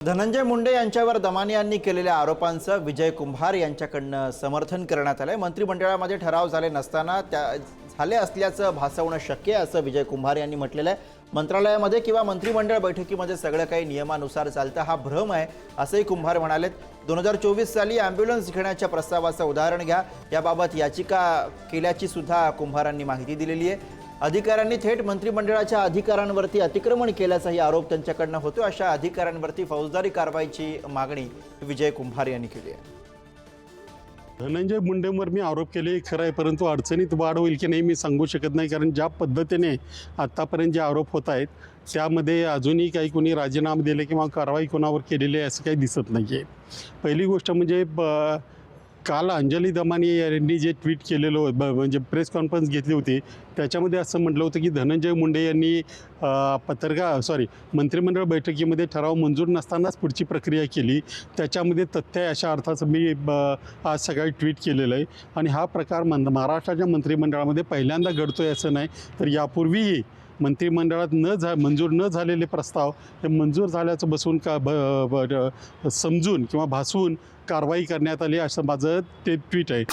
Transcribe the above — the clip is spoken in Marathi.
धनंजय मुंडे यांच्यावर दमानी यांनी केलेल्या आरोपांचं विजय कुंभार यांच्याकडनं समर्थन करण्यात आलंय। मंत्रिमंडळामध्ये ठराव झाले नसताना झाले असल्याचं भासवणं शक्य आहे असं विजय कुंभार यांनी म्हटलेलं आहे। मंत्रालयामध्ये किंवा मंत्रिमंडळ बैठकीमध्ये सगळं काही नियमानुसार चालतं हा भ्रम आहे असंही कुंभार म्हणाले। 2024 साली ॲम्ब्युलन्स घेण्याच्या प्रस्तावाचं उदाहरण घ्या, याबाबत याचिका केल्याची सुद्धा कुंभारांनी माहिती दिलेली आहे। अधिकाऱ्यांनी थेट मंत्रिमंडळाच्या अधिकारांवरती अतिक्रमण केल्याचाही आरोप त्यांच्याकडनं होतो। अशा अधिकाऱ्यांवरती फौजदारी कारवाईची मागणी विजय कुंभार यांनी केली आहे। धनंजय मुंडेंवर मी आरोप केले खरं आहे, परंतु अडचणीत वाढ होईल की नाही मी सांगू शकत नाही, कारण ज्या पद्धतीने आत्तापर्यंत जे आरोप होत आहेत त्यामध्ये अजूनही काही कोणी राजीनामा दिले किंवा कारवाई कोणावर केलेली आहे असं काही दिसत नाही आहे। पहिली गोष्ट म्हणजे काल अंजली दमानी यांनी जे ट्विट केलेलं होतं, म्हणजे प्रेस कॉन्फरन्स घेतली होती, त्याच्यामध्ये असं म्हटलं होतं की धनंजय मुंडे यांनी मंत्रिमंडळ बैठकीमध्ये ठराव मंजूर नसतानाच पुढची प्रक्रिया केली। त्याच्यामध्ये तथ्य अशा अर्थाचं मी आज सकाळी ट्विट केलेलं आहे आणि हा प्रकार महाराष्ट्राच्या मंत्रिमंडळामध्ये पहिल्यांदा घडतोय असं नाही, तर यापूर्वीही मंत्रिमंडळात मंजूर न झालेले प्रस्ताव हे मंजूर झाल्याचं बसून समजून किंवा भासवून कारवाई करण्यात आली असं माझं ते ट्विट आहे।